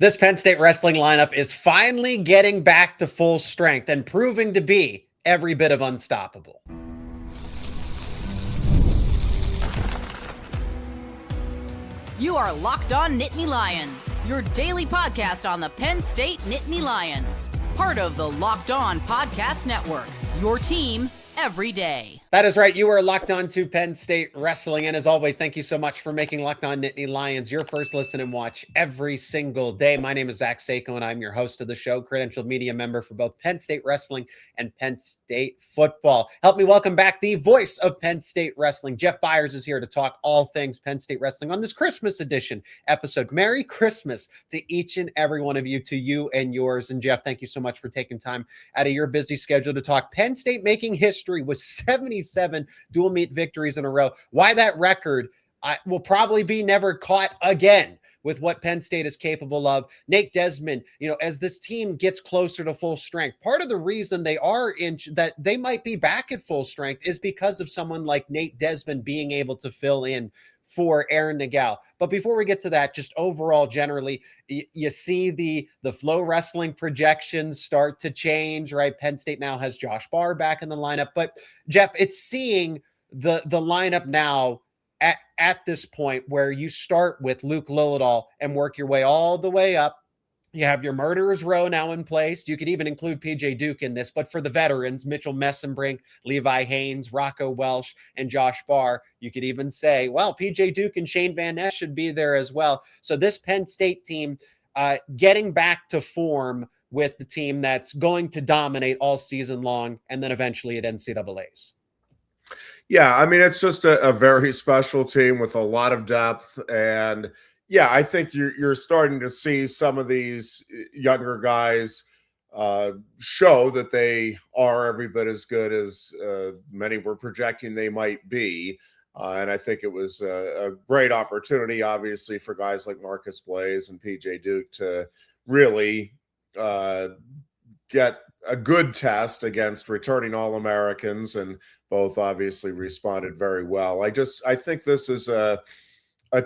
This Penn State wrestling lineup is finally getting back to full strength and proving to be every bit of unstoppable. You are Locked On Nittany Lions, your daily podcast on the Penn State Nittany Lions. Part of the Locked On Podcast Network, your team every day. That is right. You are locked on to Penn State Wrestling. And as always, thank you so much for making Locked On Nittany Lions your first listen and watch every single day. My name is Seyko, and I'm your host of the show, credentialed media member for both Penn State Wrestling and Penn State Football. Help me welcome back the voice of Penn State Wrestling. Jeff Byers is here to talk all things Penn State Wrestling on this Christmas edition episode. Merry Christmas to each and every one of you, to you and yours. And Jeff, thank you so much for taking time out of your busy schedule to talk Penn State making history with 77 dual meet victories in a row. Why that record will probably be never caught again with what Penn State is capable of. Nate Desmond, as this team gets closer to full strength, part of the reason they are that they might be back at full strength is because of someone like Nate Desmond being able to fill in for Aaron Nagao. But before we get to that, just overall, generally, you see the Flow Wrestling projections start to change, right? Penn State now has Josh Barr back in the lineup. But Jeff, it's seeing the lineup now at this point where you start with Luke Lillidahl and work your way all the way up. You have your murderers row now in place. You could even include PJ Duke in this, but for the veterans, Mitchell Messenbrink, Levi Haynes, Rocco Welsh, and Josh Barr, you could even say, well, PJ Duke and Shane Van Ness should be there as well. So this Penn State team getting back to form with the team that's going to dominate all season long and then eventually at NCAAs. Yeah, I mean, it's just a very special team with a lot of depth. And yeah, I think you're starting to see some of these younger guys show that they are every bit as good as many were projecting they might be. And I think it was a great opportunity, obviously, for guys like Marcus Blaze and PJ Duke to really get a good test against returning All-Americans, and both obviously responded very well. I think this is a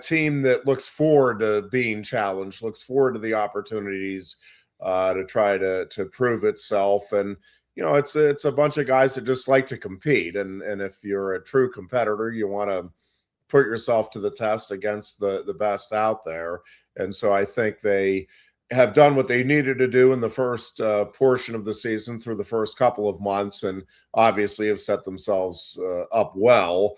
team that looks forward to being challenged, looks forward to the opportunities to try to prove itself. And, it's a bunch of guys that just like to compete. And if you're a true competitor, you want to put yourself to the test against the best out there. And so I think they have done what they needed to do in the first portion of the season through the first couple of months, and obviously have set themselves up well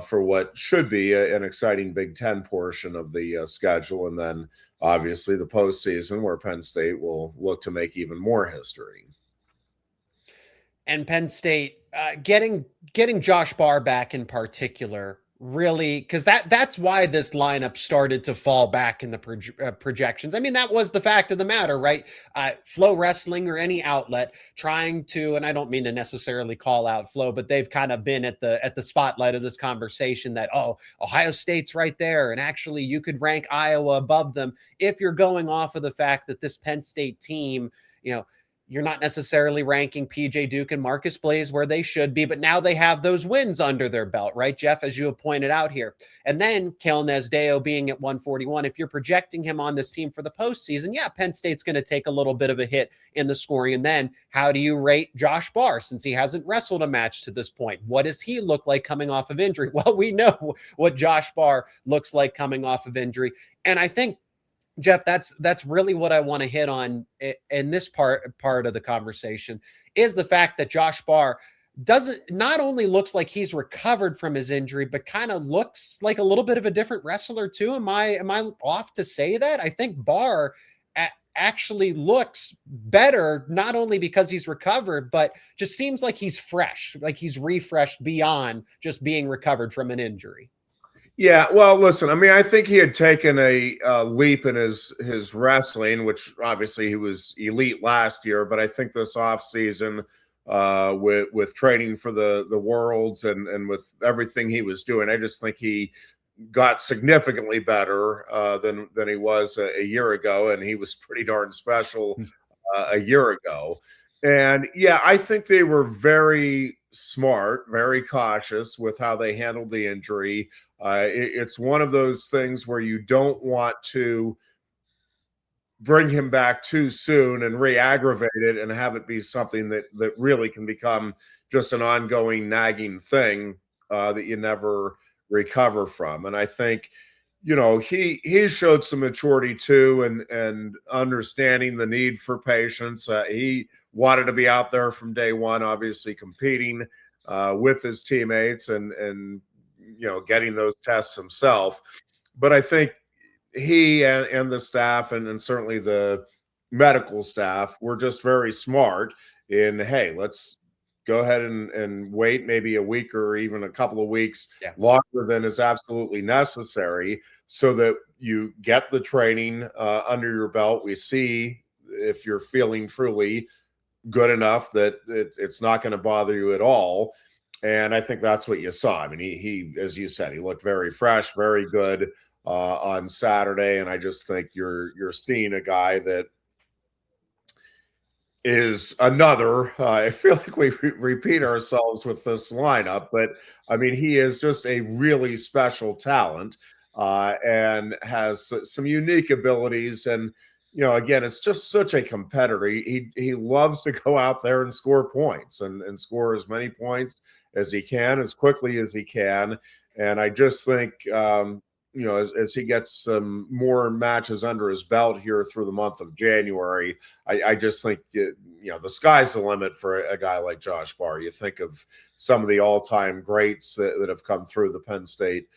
for what should be an exciting Big Ten portion of the schedule. And then obviously the postseason, where Penn State will look to make even more history. And Penn State getting Josh Barr back in particular, really, because that's why this lineup started to fall back in the projections. I mean, that was the fact of the matter, right? Flow Wrestling or any outlet trying to, and I don't mean to necessarily call out Flow, but they've kind of been at the spotlight of this conversation that, oh, Ohio State's right there, and actually you could rank Iowa above them if you're going off of the fact that this Penn State team, you're not necessarily ranking PJ Duke and Marcus Blaze where they should be, but now they have those wins under their belt, right, Jeff, as you have pointed out here. And then Cael Sanderson being at 141, if you're projecting him on this team for the postseason, yeah, Penn State's going to take a little bit of a hit in the scoring. And then how do you rate Josh Barr since he hasn't wrestled a match to this point? What does he look like coming off of injury? Well, we know what Josh Barr looks like coming off of injury. And I think, Jeff, that's really what I want to hit on in this part of the conversation, is the fact that Josh Barr not only looks like he's recovered from his injury, but kind of looks like a little bit of a different wrestler too. Am I off to say that? I think Barr actually looks better, not only because he's recovered, but just seems like he's fresh, like he's refreshed beyond just being recovered from an injury. Yeah, well, listen, I mean, I think he had taken a leap in his wrestling, which obviously he was elite last year, but I think this offseason with training for the Worlds and with everything he was doing, I just think he got significantly better than he was a year ago, and he was pretty darn special a year ago. And yeah, I think they were very smart, very cautious with how they handled the injury. It's one of those things where you don't want to bring him back too soon and re-aggravate it and have it be something that really can become just an ongoing nagging thing that you never recover from. And I think, he showed some maturity too, and understanding the need for patience. He wanted to be out there from day one, obviously competing with his teammates and getting those tests himself. But I think he and the staff and certainly the medical staff were just very smart in, hey, let's go ahead and wait maybe a week or even a couple of weeks longer than is absolutely necessary, so that you get the training under your belt. We see if you're feeling truly good enough that it's not going to bother you at all. And I think that's what you saw. I mean, he, as you said, he looked very fresh, very good on Saturday. And I just think you're seeing a guy that is another. I feel like we repeat ourselves with this lineup, but I mean, he is just a really special talent and has some unique abilities. And again, it's just such a competitor. He loves to go out there and score points and score as many points as he can, as quickly as he can. And I just think, as he gets some more matches under his belt here through the month of January, I just think, the sky's the limit for a guy like Josh Barr. You think of some of the all-time greats that have come through the Penn State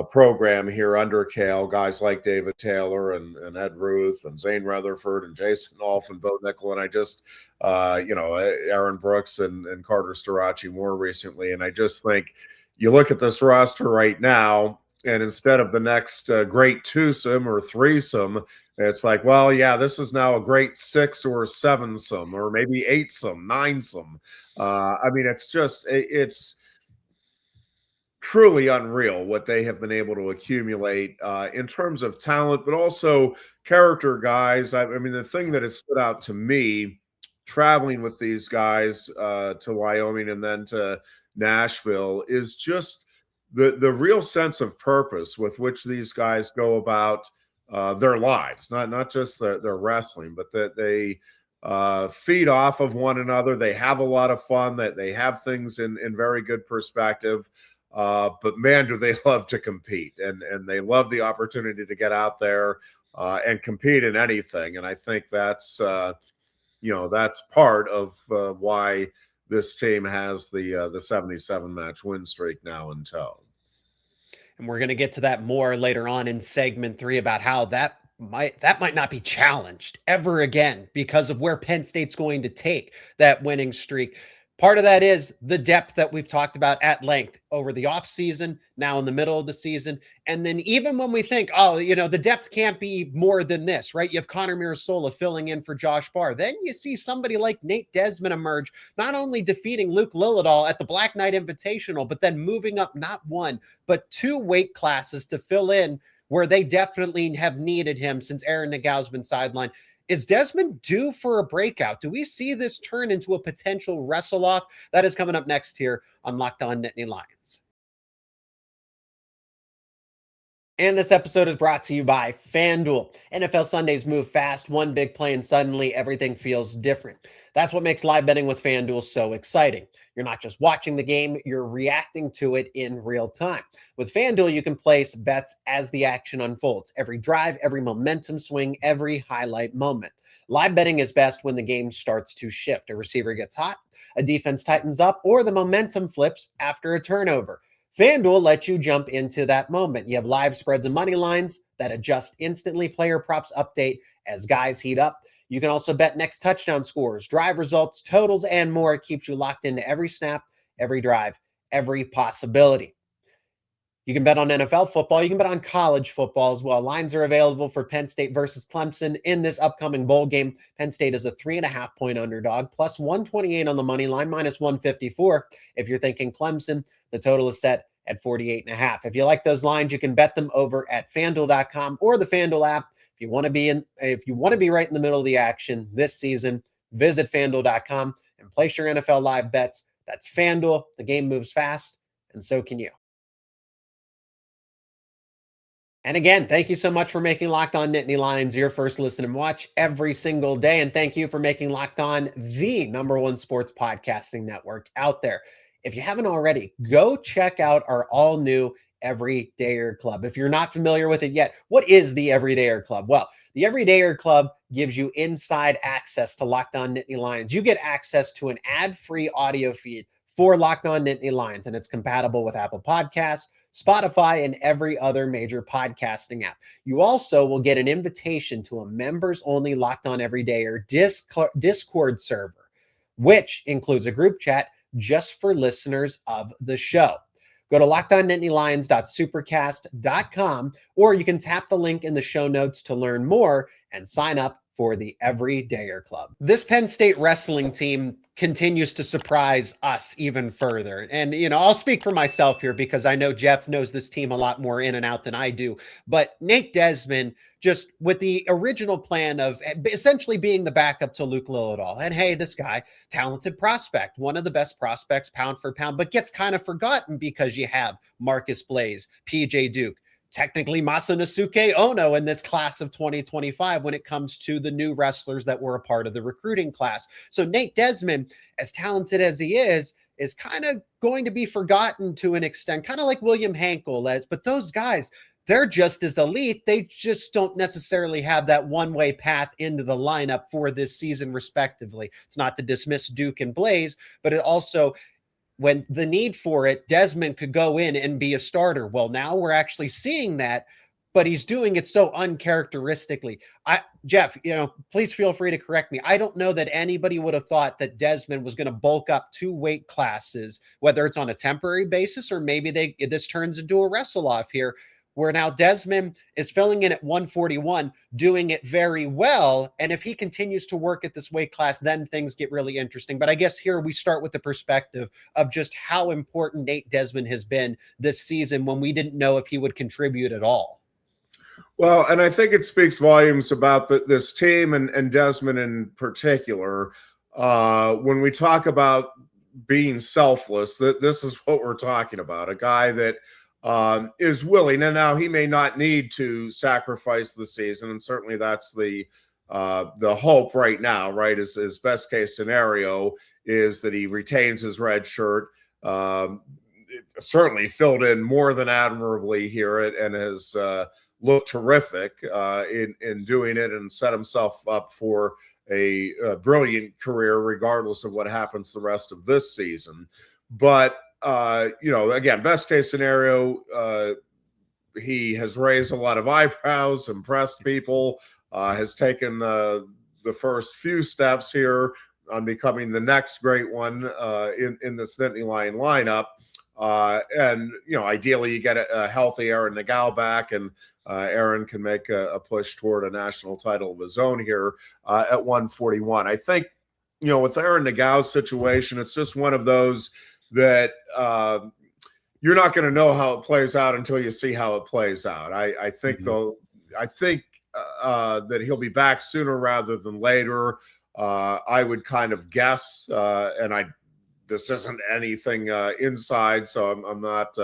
program here under Cael, guys like David Taylor and Ed Ruth and Zane Rutherford and Jason Alf and Bo Nickel. And I just, Aaron Brooks and Carter Starachi more recently. And I just think you look at this roster right now, and instead of the next great twosome or threesome, it's like, well, yeah, this is now a great six or sevensome or maybe eightsome, ninesome. I mean, it's truly unreal what they have been able to accumulate in terms of talent, but also character guys. I mean, the thing that has stood out to me traveling with these guys to Wyoming and then to Nashville is just the real sense of purpose with which these guys go about their lives, not just their wrestling, but that they feed off of one another. They have a lot of fun, that they have things in very good perspective. But man, do they love to compete, and they love the opportunity to get out there and compete in anything. And I think that's that's part of why this team has the 77 match win streak now in tow. And we're going to get to that more later on in segment 3 about how that might not be challenged ever again because of where Penn State's going to take that winning streak. Part of that is the depth that we've talked about at length over the offseason, now in the middle of the season. And then even when we think, the depth can't be more than this, right? You have Connor Mirasola filling in for Josh Barr. Then you see somebody like Nate Desmond emerge, not only defeating Luke Lillidahl at the Black Knight Invitational, but then moving up not one, but 2 weight classes to fill in where they definitely have needed him since Aaron Nagao's been sidelined. Is Desmond due for a breakout? Do we see this turn into a potential wrestle-off? That is coming up next here on Locked On Nittany Lions. And this episode is brought to you by FanDuel. NFL Sundays move fast, one big play, and suddenly everything feels different. That's what makes live betting with FanDuel so exciting. You're not just watching the game, you're reacting to it in real time. With FanDuel, you can place bets as the action unfolds. Every drive, every momentum swing, every highlight moment. Live betting is best when the game starts to shift. A receiver gets hot, a defense tightens up, or the momentum flips after a turnover. FanDuel lets you jump into that moment. You have live spreads and money lines that adjust instantly. Player props update as guys heat up. You can also bet next touchdown scores, drive results, totals, and more. It keeps you locked into every snap, every drive, every possibility. You can bet on NFL football. You can bet on college football as well. Lines are available for Penn State versus Clemson in this upcoming bowl game. Penn State is a 3.5-point underdog, plus 128 on the money line, minus 154. If you're thinking Clemson, the total is set at 48.5. If you like those lines, you can bet them over at FanDuel.com or the FanDuel app. If you want to be right in the middle of the action this season, visit FanDuel.com and place your NFL live bets. That's FanDuel. The game moves fast, and so can you. And again, thank you so much for making Locked On Nittany Lions your first listen and watch every single day. And thank you for making Locked On the #1 sports podcasting network out there. If you haven't already, go check out our all new Everydayer Club. If you're not familiar with it yet, what is the Everydayer Club? Well, the Everydayer Club gives you inside access to Locked On Nittany Lions. You get access to an ad-free audio feed for Locked On Nittany Lions, and it's compatible with Apple Podcasts, Spotify, and every other major podcasting app. You also will get an invitation to a members-only Locked On Everydayer Discord server, which includes a group chat just for listeners of the show. Go to LockedOnNittanyLions.supercast.com, or you can tap the link in the show notes to learn more and sign up for the Everydayer Club. This Penn State wrestling team continues to surprise us even further. And, I'll speak for myself here because I know Jeff knows this team a lot more in and out than I do. But Nate Desmond, just with the original plan of essentially being the backup to Luke Lillidahl. And hey, this guy, talented prospect, one of the best prospects pound for pound, but gets kind of forgotten because you have Marcus Blaze, PJ Duke, technically Masanosuke Ono in this class of 2025 when it comes to the new wrestlers that were a part of the recruiting class. So Nate Desmond, as talented as he is kind of going to be forgotten to an extent, kind of like William Hankel is. But those guys, they're just as elite. They just don't necessarily have that one-way path into the lineup for this season, respectively. It's not to dismiss Duke and Blaze, but it also, when the need for it, Desmond could go in and be a starter. Well, now we're actually seeing that, but he's doing it so uncharacteristically. Jeff, please feel free to correct me. I don't know that anybody would have thought that Desmond was going to bulk up 2 weight classes, whether it's on a temporary basis or maybe this turns into a wrestle off here, where now Desmond is filling in at 141, doing it very well. And if he continues to work at this weight class, then things get really interesting. But I guess here we start with the perspective of just how important Nate Desmond has been this season when we didn't know if he would contribute at all. Well, and I think it speaks volumes about this team and Desmond in particular. When we talk about being selfless, this is what we're talking about. A guy that is willing, and now he may not need to sacrifice the season, and certainly that's the hope right now, right? His best case scenario is that he retains his red shirt. Certainly filled in more than admirably here and has looked terrific in doing it and set himself up for a brilliant career regardless of what happens the rest of this season. But again, best case scenario, he has raised a lot of eyebrows, impressed people, has taken the first few steps here on becoming the next great one in this Nittany Lion lineup. And ideally you get a healthy Aaron Nagao back, and Aaron can make a push toward a national title of his own here at 141. I think, with Aaron Nagao's situation, it's just one of those that you're not going to know how it plays out until you see how it plays out. I think that he'll be back sooner rather than later. I would kind of guess, and this isn't anything inside, so I'm not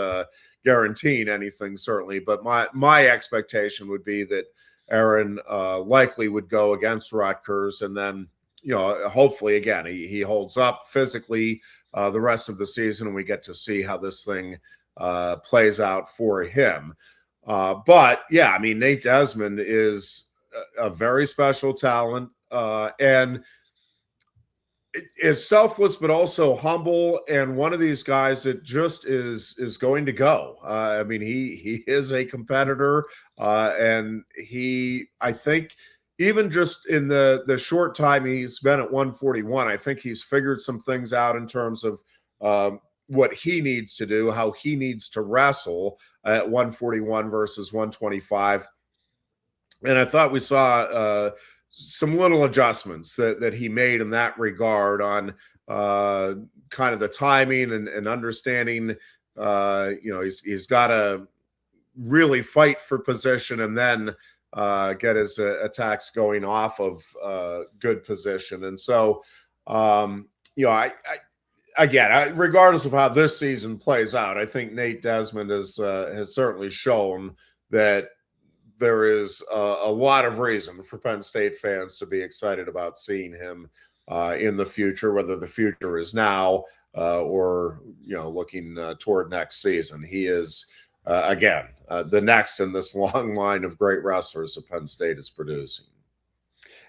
guaranteeing anything certainly, but my expectation would be that Aaron likely would go against Rutgers, and then hopefully again he holds up physically the rest of the season, and we get to see how this thing plays out for him. But yeah, I mean, Nate Desmond is a very special talent, and is selfless, but also humble, and one of these guys that just is going to go. I mean, he is a competitor, and I think even just in the short time he's been at 141, I think he's figured some things out in terms of what he needs to do, how he needs to wrestle at 141 versus 125. And I thought we saw some little adjustments that he made in that regard on kind of the timing and understanding, he's got to really fight for position and then get his attacks going off of good position. And so, regardless of how this season plays out, I think Nate Desmond has certainly shown that there is a lot of reason for Penn State fans to be excited about seeing him in the future, whether the future is now or looking toward next season. He is again the next in this long line of great wrestlers that Penn State is producing.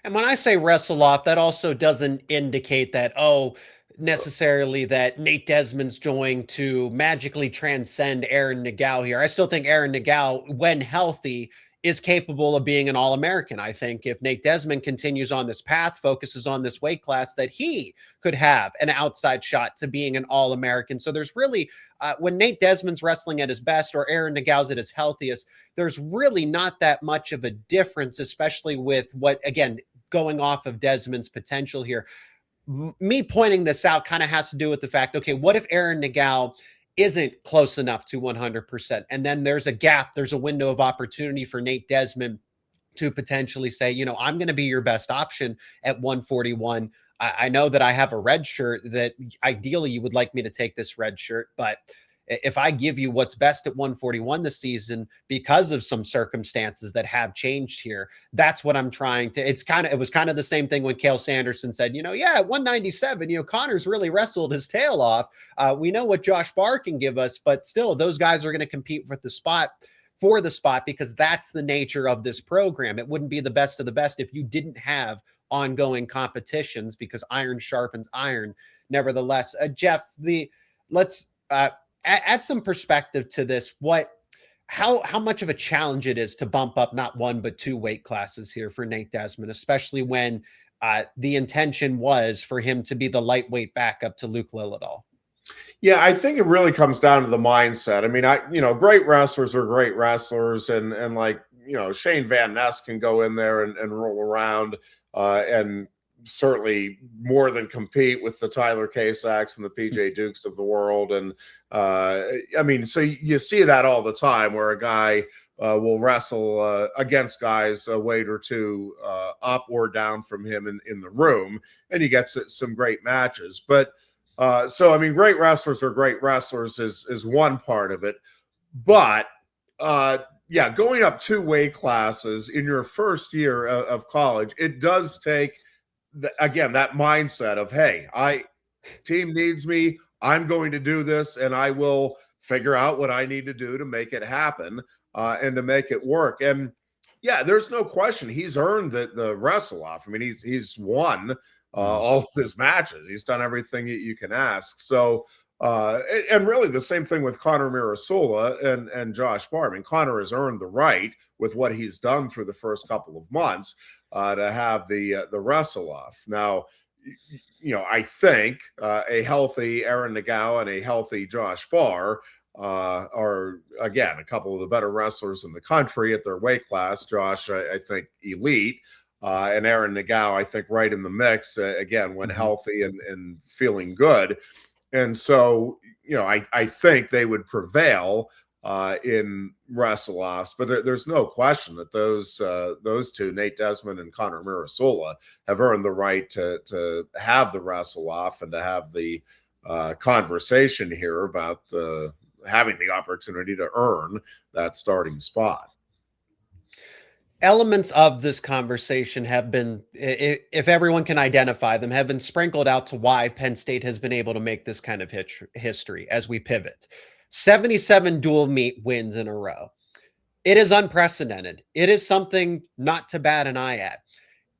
And when I say wrestle off, that also doesn't indicate that, necessarily that Nate Desmond's going to magically transcend Aaron Nagao here. I still think Aaron Nagao, when healthy, is capable of being an All-American. I think if Nate Desmond continues on this path, focuses on this weight class, that he could have an outside shot to being an All-American. So there's really, when Nate Desmond's wrestling at his best or Aaron Nagao's at his healthiest, there's really not that much of a difference, especially with what, again, going off of Desmond's potential here. Me pointing this out kind of has to do with the fact, okay, what if Aaron Nagao isn't close enough to 100%? And then there's a gap, there's a window of opportunity for Nate Desmond to potentially say, I'm going to be your best option at 141. I know that I have a red shirt that ideally you would like me to take this red shirt, but if I give you what's best at 141 this season because of some circumstances that have changed here, that's what I'm trying to. It was kind of the same thing when Cael Sanderson said, at 197, Connor's really wrestled his tail off. We know what Josh Barr can give us, but still those guys are going to compete for the spot because that's the nature of this program. It wouldn't be the best of the best if you didn't have ongoing competitions, because iron sharpens iron. Nevertheless, Jeff, let's add some perspective to this. How much of a challenge it is to bump up not one but two weight classes here for Nate Desmond, especially when the intention was for him to be the lightweight backup to Luke Lillidahl. Yeah, I think it really comes down to the mindset. I mean, great wrestlers are great wrestlers, and Shane Van Ness can go in there and roll around and certainly more than compete with the Tyler Kasaks and the PJ Dukes of the world. And so you see that all the time where a guy will wrestle against guys a weight or two up or down from him in the room, and he gets some great matches. But great wrestlers are great wrestlers is one part of it. But going up two weight classes in your first year of college, it does take that mindset of, hey, team needs me, I'm going to do this, and I will figure out what I need to do to make it happen and to make it work. And there's no question he's earned the wrestle off. I mean, he's won all of his matches. He's done everything you can ask. So and really the same thing with Connor Mirasola and Josh Barr. I mean, Connor has earned the right with what he's done through the first couple of months to have the wrestle off. Now, I think a healthy Aaron Nagao and a healthy Josh Barr are, again, a couple of the better wrestlers in the country at their weight class. Josh, I think, elite. And Aaron Nagao, I think, right in the mix, again, when healthy and feeling good. And so, I think they would prevail in wrestle-offs, but there's no question that those two, Nate Desmond and Connor Mirasola, have earned the right to have the wrestle-off and to have the conversation here about having the opportunity to earn that starting spot. Elements of this conversation have been, if everyone can identify them, have been sprinkled out to why Penn State has been able to make this kind of history as we pivot. 77 dual meet wins in a row. It is unprecedented. It is something not to bat an eye at.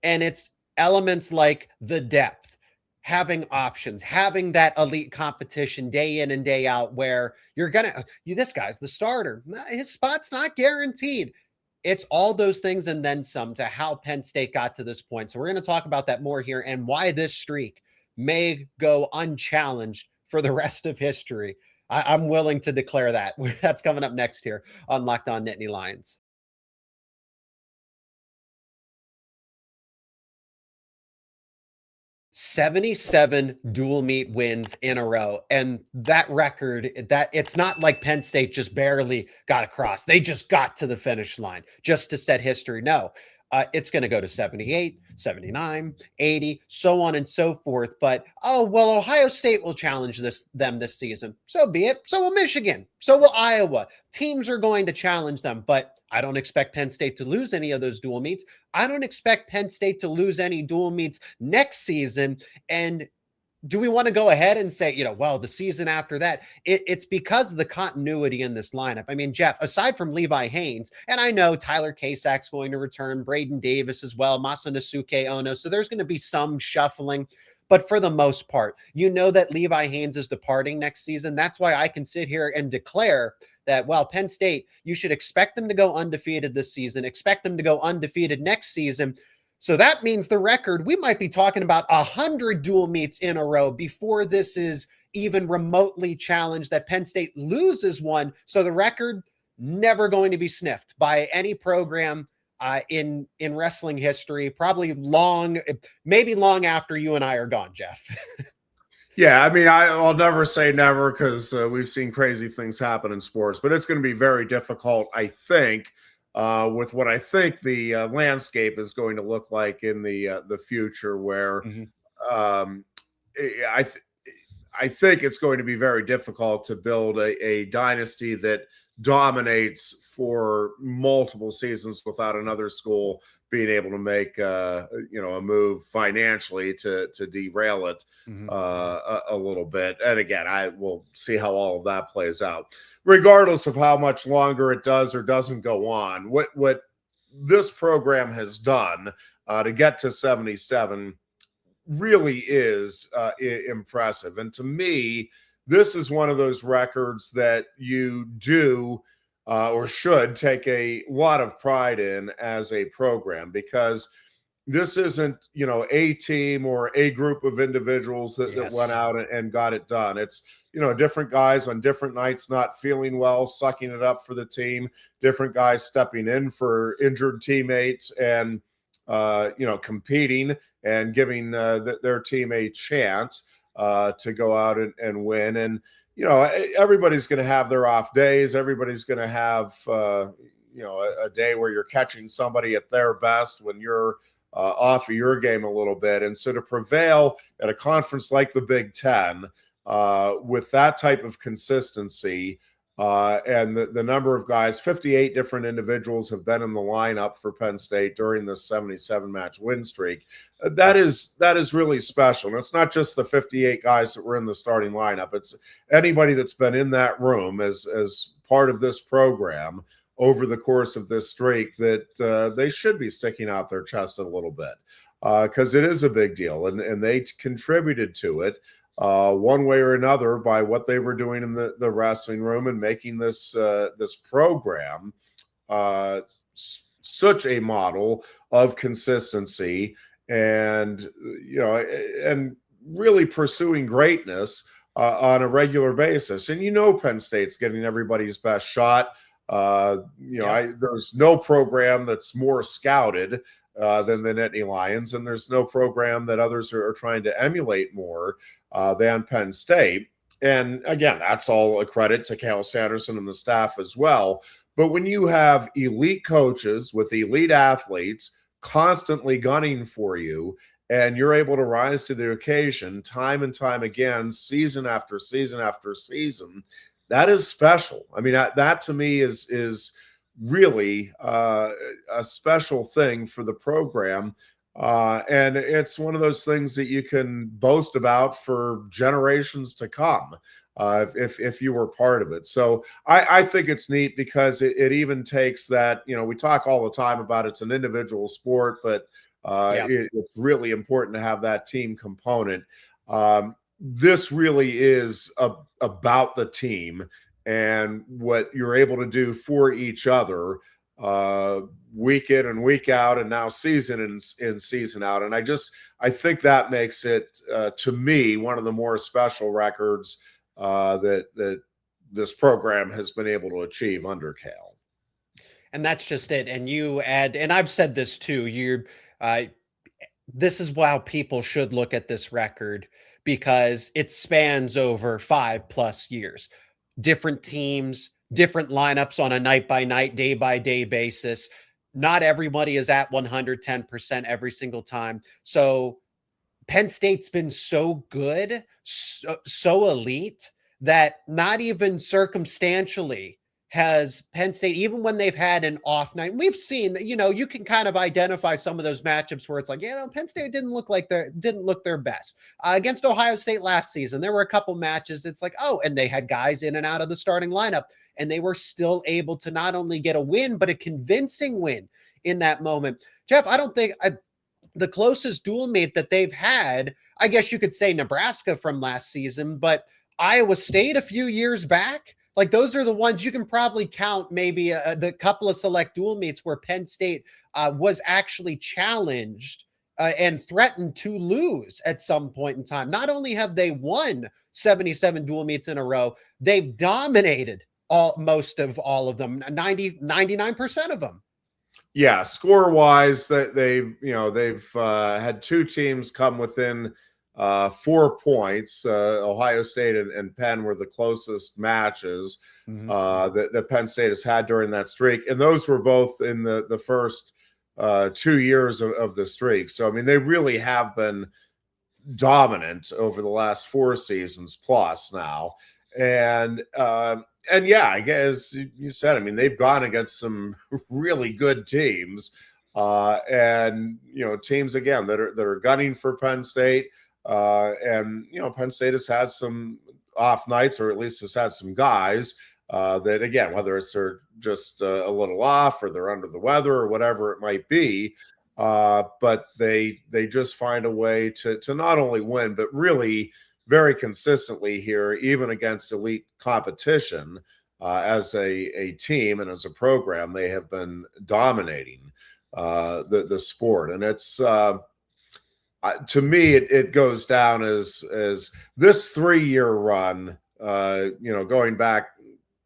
And it's elements like the depth, having options, having that elite competition day in and day out where this guy's the starter. His spot's not guaranteed. It's all those things and then some to how Penn State got to this point. So we're going to talk about that more here and why this streak may go unchallenged for the rest of history. I'm willing to declare that. That's coming up next here on Locked On Nittany Lions. "77 dual meet wins in a row. And that record, that it's not like Penn State just barely got across. They just got to the finish line just to set history. No, it's going to go to 78, 79, 80, so on and so forth. But, oh, well, Ohio State will challenge them this season. So be it. So will Michigan. So will Iowa. Teams are going to challenge them. But I don't expect Penn State to lose any of those dual meets. I don't expect Penn State to lose any dual meets next season. And do we want to go ahead and say, well, the season after that, it's because of the continuity in this lineup. I mean, Jeff, aside from Levi Haynes, and I know Tyler Kasak's going to return, Braden Davis as well, Masanasuke Ono, so there's going to be some shuffling. But for the most part, that Levi Haynes is departing next season. That's why I can sit here and declare that, well, Penn State, you should expect them to go undefeated this season, expect them to go undefeated next season. So that means the record, we might be talking about 100 dual meets in a row before this is even remotely challenged, that Penn State loses one. So the record never going to be sniffed by any program in wrestling history, probably maybe long after you and I are gone, Jeff. Yeah, I mean, I'll never say never because we've seen crazy things happen in sports, but it's going to be very difficult, I think, with what I think the landscape is going to look like in the future, where I think it's going to be very difficult to build a dynasty that dominates for multiple seasons without another school being able to make a move financially to derail it a little bit. And again, I will see how all of that plays out. Regardless of how much longer it does or doesn't go on, what this program has done to get to 77 really is impressive. And to me, this is one of those records that you do or should take a lot of pride in as a program, because this isn't, a team or a group of individuals that went out and got it done. It's, different guys on different nights not feeling well, sucking it up for the team, different guys stepping in for injured teammates and, competing and giving their team a chance to go out and win. And, everybody's going to have their off days. Everybody's going to have, a day where you're catching somebody at their best when you're off of your game a little bit. And so to prevail at a conference like the Big Ten with that type of consistency and the number of guys, 58 different individuals have been in the lineup for Penn State during this 77 match win streak. That is really special. And it's not just the 58 guys that were in the starting lineup. It's anybody that's been in that room as part of this program over the course of this streak that they should be sticking out their chest a little bit because it is a big deal. And they contributed to it one way or another by what they were doing in the wrestling room and making this program such a model of consistency and really pursuing greatness on a regular basis. And Penn State's getting everybody's best shot. There's no program that's more scouted than the Nittany Lions, and there's no program that others are trying to emulate more than Penn State. And again, that's all a credit to Cael Sanderson and the staff as well. But when you have elite coaches with elite athletes constantly gunning for you, and you're able to rise to the occasion time and time again, season after season after season, that is special. I mean, that to me is really a special thing for the program. And it's one of those things that you can boast about for generations to come if you were part of it. So I think it's neat because it even takes that, we talk all the time about it's an individual sport, but it's really important to have that team component. This really is about the team and what you're able to do for each other week in and week out, and now season in season out. And I think that makes it, to me, one of the more special records that this program has been able to achieve under Cael. And that's just it. And you add, and I've said this too, this is how people should look at this record, because it spans over 5+ years, different teams, different lineups on a night by night, day by day basis. not everybody is at 110% every single time. So Penn State's been so good, so elite, that not even circumstantially has Penn State, even when they've had an off night, we've seen that, you can kind of identify some of those matchups where it's like, Penn State didn't look their best. Against Ohio State last season, there were a couple matches. It's like, and they had guys in and out of the starting lineup, and they were still able to not only get a win, but a convincing win in that moment. Jeff, I don't think the closest dual meet that they've had, I guess you could say Nebraska from last season, but Iowa State a few years back, like those are the ones you can probably count, maybe the couple of select dual meets where Penn State was actually challenged and threatened to lose at some point in time. Not only have they won 77 dual meets in a row, they've dominated most of all of them, 99% of them. Yeah, score wise, that they've had two teams come within 4 points. Ohio State and Penn were the closest matches that Penn State has had during that streak, and those were both in the first 2 years of the streak. So I mean, they really have been dominant over the last 4 seasons plus now. And yeah, I guess you said, I mean, they've gone against some really good teams, and teams again that are gunning for Penn State, and Penn State has had some off nights, or at least has had some guys that, again, whether it's they're just a little off or they're under the weather or whatever it might be, but they just find a way to not only win but really very consistently here, even against elite competition, as a team and as a program, they have been dominating the sport. And it's to me, it goes down as this 3-year run, going back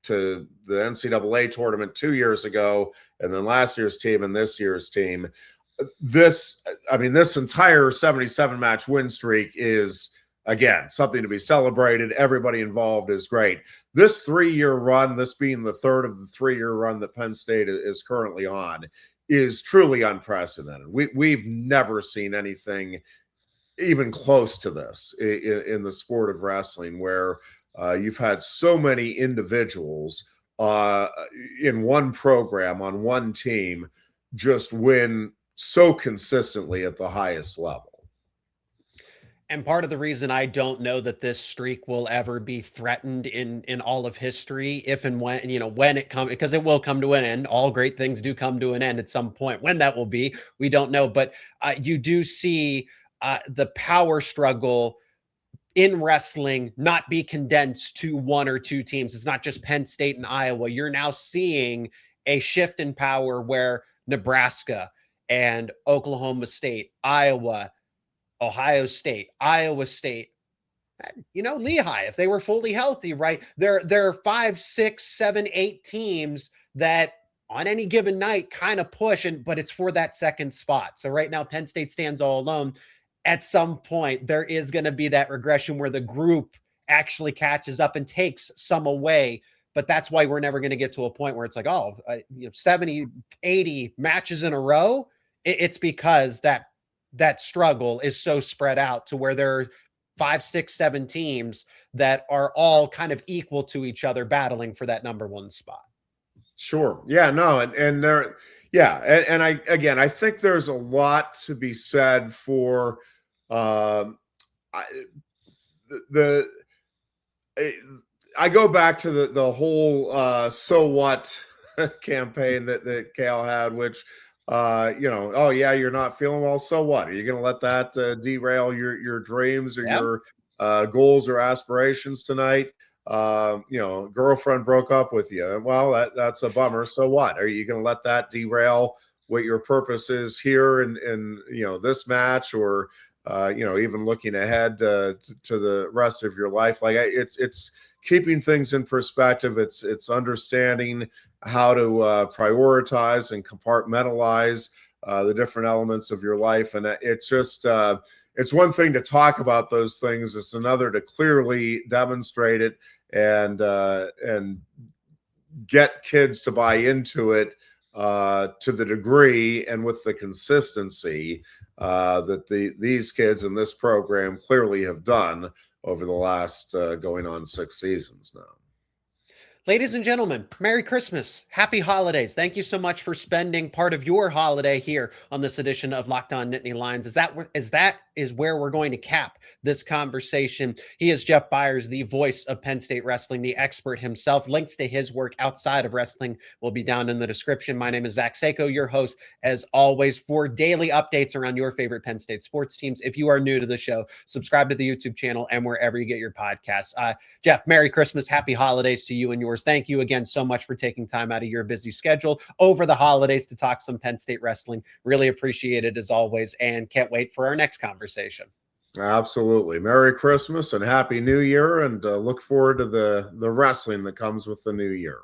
to the NCAA tournament 2 years ago, and then last year's team and this year's team. This entire 77 match win streak is, again, something to be celebrated. Everybody involved is great. This 3-year run, this being the third of the 3-year run that Penn State is currently on, is truly unprecedented. We've never seen anything even close to this in the sport of wrestling, where you've had so many individuals in one program on one team just win so consistently at the highest level. And part of the reason I don't know that this streak will ever be threatened in all of history, if and when, when it comes, because it will come to an end. All great things do come to an end at some point. When that will be, we don't know. But you do see the power struggle in wrestling not be condensed to 1 or 2 teams. It's not just Penn State and Iowa. You're now seeing a shift in power where Nebraska and Oklahoma State, Iowa, Ohio State, Iowa State, Lehigh, if they were fully healthy, right? There are 5, 6, 7, 8 teams that on any given night kind of push, but it's for that second spot. So right now, Penn State stands all alone. At some point, there is going to be that regression where the group actually catches up and takes some away. But that's why we're never going to get to a point where it's like, 70, 80 matches in a row. It's because that struggle is so spread out to where there are 5, 6, 7 teams that are all kind of equal to each other, battling for that number 1 spot. Sure. Yeah, no. And there, yeah. And I think there's a lot to be said for, I go back to the whole, so what campaign that Cael had, which, you're not feeling well. So what? Are you going to let that derail your dreams or your goals or aspirations tonight? Girlfriend broke up with you. Well, that's a bummer. So what? Are you going to let that derail what your purpose is here in this match, or even looking ahead to the rest of your life? Like, it's keeping things in perspective. It's understanding how to prioritize and compartmentalize the different elements of your life. And it's just, it's one thing to talk about those things. It's another to clearly demonstrate it and get kids to buy into it to the degree and with the consistency that these kids in this program clearly have done over the last going on 6 seasons now. Ladies and gentlemen, Merry Christmas. Happy holidays. Thank you so much for spending part of your holiday here on this edition of Locked On Nittany Lions. That is where we're going to cap this conversation. He is Jeff Byers, the voice of Penn State Wrestling, the expert himself. Links to his work outside of wrestling will be down in the description. My name is Zach Seyko, your host, as always, for daily updates around your favorite Penn State sports teams. If you are new to the show, subscribe to the YouTube channel and wherever you get your podcasts. Jeff, Merry Christmas. Happy holidays to you and yours. Thank you again so much for taking time out of your busy schedule over the holidays to talk some Penn State wrestling. Really appreciate it as always, and can't wait for our next conversation. Absolutely. Merry Christmas and Happy New Year, and look forward to the wrestling that comes with the new year.